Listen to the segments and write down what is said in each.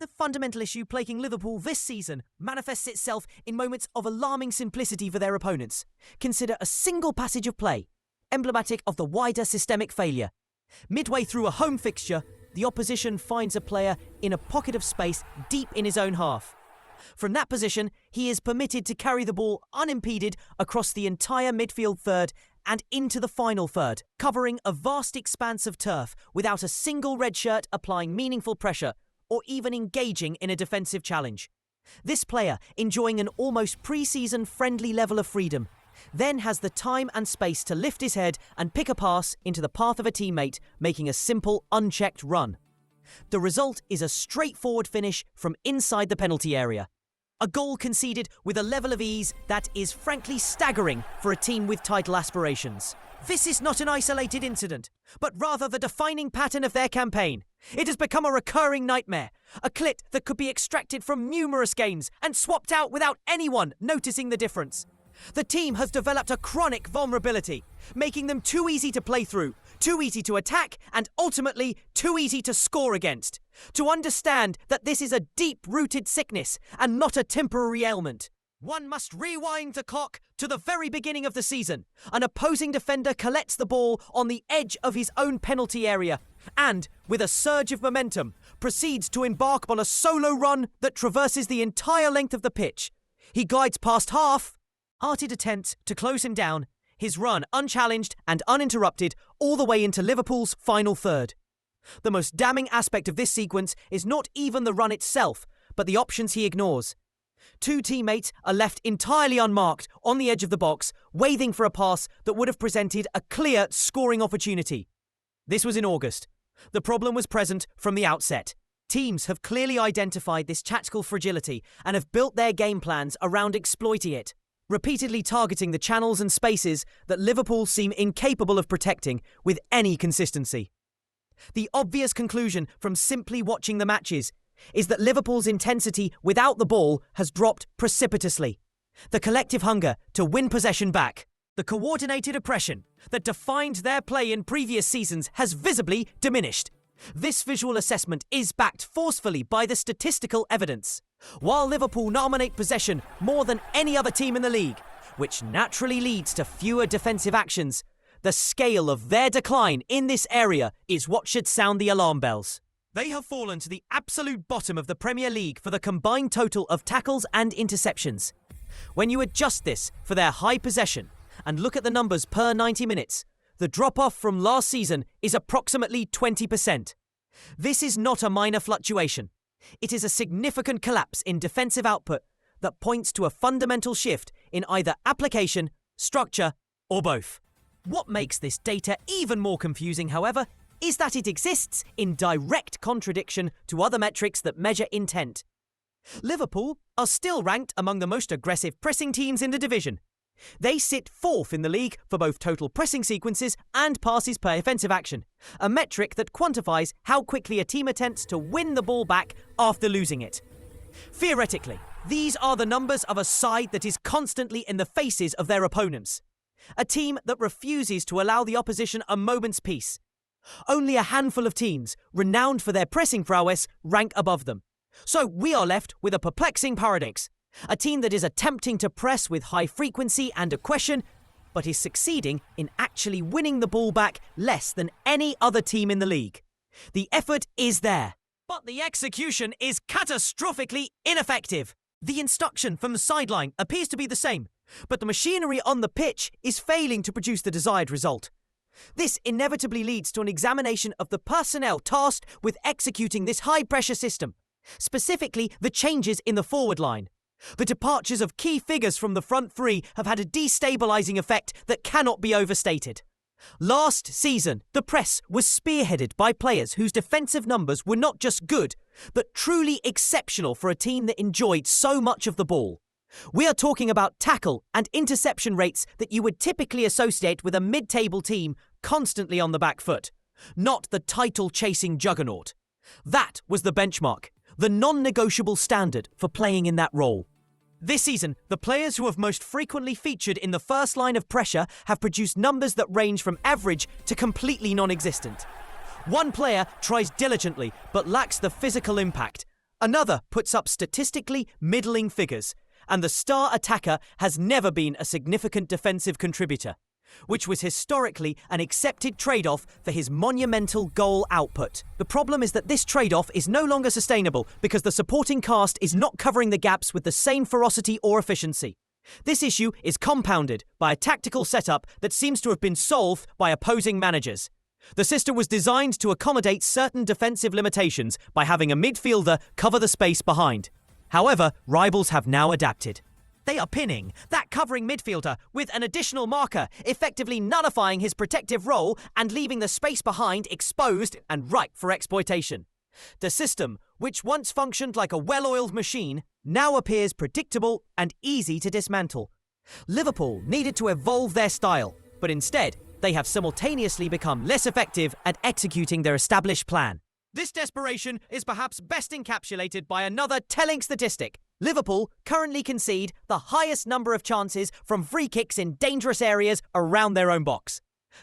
The fundamental issue plaguing Liverpool this season manifests itself in moments of alarming simplicity for their opponents. Consider a single passage of play, emblematic of the wider systemic failure. Midway through a home fixture, the opposition finds a player in a pocket of space deep in his own half. From that position, he is permitted to carry the ball unimpeded across the entire midfield third and into the final third, covering a vast expanse of turf without a single red shirt applying meaningful pressure or even engaging in a defensive challenge. This player, enjoying an almost pre-season friendly level of freedom, then has the time and space to lift his head and pick a pass into the path of a teammate, making a simple, unchecked run. The result is a straightforward finish from inside the penalty area. A goal conceded with a level of ease that is frankly staggering for a team with title aspirations. This is not an isolated incident, but rather the defining pattern of their campaign. It has become a recurring nightmare, a clit that could be extracted from numerous games and swapped out without anyone noticing the difference. The team has developed a chronic vulnerability, making them too easy to play through, too easy to attack, and ultimately too easy to score against. To understand that this is a deep-rooted sickness and not a temporary ailment, one must rewind the clock to the very beginning of the season. An opposing defender collects the ball on the edge of his own penalty area and, with a surge of momentum, proceeds to embark on a solo run that traverses the entire length of the pitch. He glides past half-hearted attempts to close him down, his run unchallenged and uninterrupted all the way into Liverpool's final third. The most damning aspect of this sequence is not even the run itself, but the options he ignores. Two teammates are left entirely unmarked on the edge of the box, waiting for a pass that would have presented a clear scoring opportunity. This was in August. The problem was present from the outset. Teams have clearly identified this tactical fragility and have built their game plans around exploiting it, repeatedly targeting the channels and spaces that Liverpool seem incapable of protecting with any consistency. The obvious conclusion from simply watching the matches is that Liverpool's intensity without the ball has dropped precipitously. The collective hunger to win possession back, the coordinated oppression that defined their play in previous seasons has visibly diminished. This visual assessment is backed forcefully by the statistical evidence. While Liverpool dominate possession more than any other team in the league, which naturally leads to fewer defensive actions, the scale of their decline in this area is what should sound the alarm bells. They have fallen to the absolute bottom of the Premier League for the combined total of tackles and interceptions. When you adjust this for their high possession and look at the numbers per 90 minutes, the drop-off from last season is approximately 20%. This is not a minor fluctuation. It is a significant collapse in defensive output that points to a fundamental shift in either application, structure, or both. What makes this data even more confusing, however, is that it exists in direct contradiction to other metrics that measure intent. Liverpool are still ranked among the most aggressive pressing teams in the division. They sit fourth in the league for both total pressing sequences and passes per offensive action, a metric that quantifies how quickly a team attempts to win the ball back after losing it. Theoretically, these are the numbers of a side that is constantly in the faces of their opponents. A team that refuses to allow the opposition a moment's peace. Only a handful of teams, renowned for their pressing prowess, rank above them. So we are left with a perplexing paradox. A team that is attempting to press with high frequency and aggression, but is succeeding in actually winning the ball back less than any other team in the league. The effort is there, but the execution is catastrophically ineffective. The instruction from the sideline appears to be the same, but the machinery on the pitch is failing to produce the desired result. This inevitably leads to an examination of the personnel tasked with executing this high-pressure system, specifically the changes in the forward line. The departures of key figures from the front three have had a destabilising effect that cannot be overstated. Last season, the press was spearheaded by players whose defensive numbers were not just good, but truly exceptional for a team that enjoyed so much of the ball. We are talking about tackle and interception rates that you would typically associate with a mid-table team constantly on the back foot, not the title-chasing juggernaut. That was the benchmark, the non-negotiable standard for playing in that role. This season, the players who have most frequently featured in the first line of pressure have produced numbers that range from average to completely non-existent. One player tries diligently but lacks the physical impact. Another puts up statistically middling figures, and the star attacker has never been a significant defensive contributor, which was historically an accepted trade-off for his monumental goal output. The problem is that this trade-off is no longer sustainable because the supporting cast is not covering the gaps with the same ferocity or efficiency. This issue is compounded by a tactical setup that seems to have been solved by opposing managers. The system was designed to accommodate certain defensive limitations by having a midfielder cover the space behind. However, rivals have now adapted. They are pinning that covering midfielder with an additional marker, effectively nullifying his protective role and leaving the space behind exposed and ripe for exploitation. The system, which once functioned like a well-oiled machine, now appears predictable and easy to dismantle. Liverpool needed to evolve their style, but instead, they have simultaneously become less effective at executing their established plan. This desperation is perhaps best encapsulated by another telling statistic. Liverpool currently concede the highest number of chances from free kicks in dangerous areas around their own box.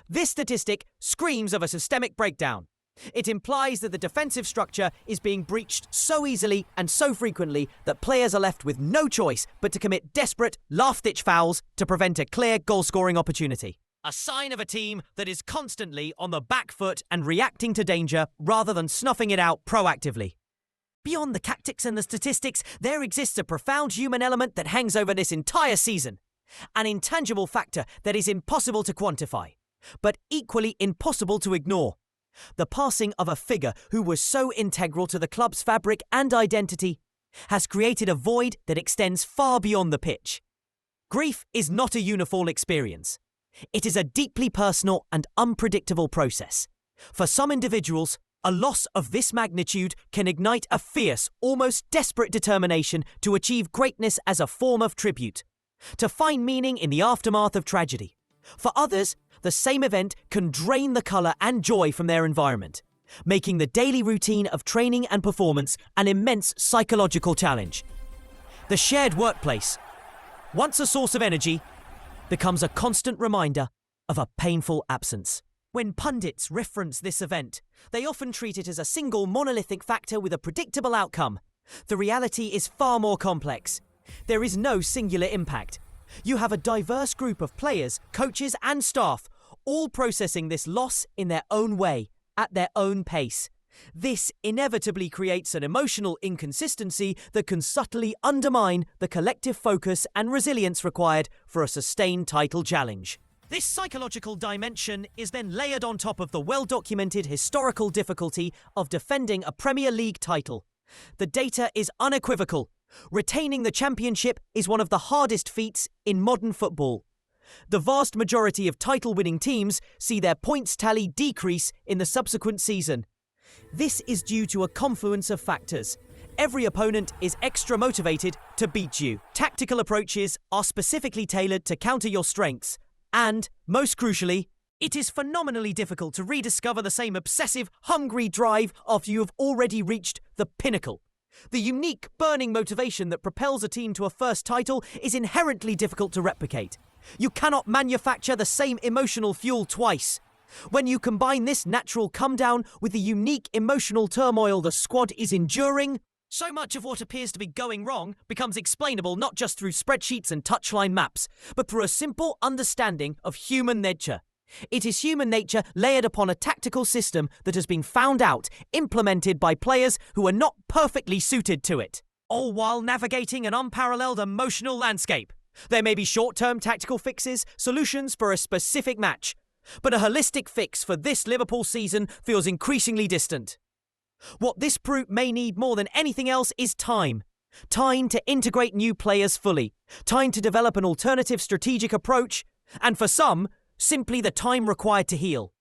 This statistic screams of a systemic breakdown. It implies that the defensive structure is being breached so easily and so frequently that players are left with no choice but to commit desperate, last-ditch fouls to prevent a clear goal-scoring opportunity. A sign of a team that is constantly on the back foot and reacting to danger rather than snuffing it out proactively. Beyond the tactics and the statistics, there exists a profound human element that hangs over this entire season. An intangible factor that is impossible to quantify, but equally impossible to ignore. The passing of a figure who was so integral to the club's fabric and identity has created a void that extends far beyond the pitch. Grief is not a uniform experience. It is a deeply personal and unpredictable process. For some individuals, a loss of this magnitude can ignite a fierce, almost desperate determination to achieve greatness as a form of tribute, to find meaning in the aftermath of tragedy. For others, the same event can drain the colour and joy from their environment, making the daily routine of training and performance an immense psychological challenge. The shared workplace, once a source of energy, becomes a constant reminder of a painful absence. When pundits reference this event, they often treat it as a single monolithic factor with a predictable outcome. The reality is far more complex. There is no singular impact. You have a diverse group of players, coaches and staff, all processing this loss in their own way, at their own pace. This inevitably creates an emotional inconsistency that can subtly undermine the collective focus and resilience required for a sustained title challenge. This psychological dimension is then layered on top of the well-documented historical difficulty of defending a Premier League title. The data is unequivocal. Retaining the championship is one of the hardest feats in modern football. The vast majority of title-winning teams see their points tally decrease in the subsequent season. This is due to a confluence of factors. Every opponent is extra motivated to beat you. Tactical approaches are specifically tailored to counter your strengths. And, most crucially, it is phenomenally difficult to rediscover the same obsessive, hungry drive after you have already reached the pinnacle. The unique, burning motivation that propels a team to a first title is inherently difficult to replicate. You cannot manufacture the same emotional fuel twice. When you combine this natural come-down with the unique emotional turmoil the squad is enduring, so much of what appears to be going wrong becomes explainable not just through spreadsheets and touchline maps, but through a simple understanding of human nature. It is human nature layered upon a tactical system that has been found out, implemented by players who are not perfectly suited to it, all while navigating an unparalleled emotional landscape. There may be short-term tactical fixes, solutions for a specific match, but a holistic fix for this Liverpool season feels increasingly distant. What this brute may need more than anything else is time. Time to integrate new players fully. Time to develop an alternative strategic approach. And for some, simply the time required to heal.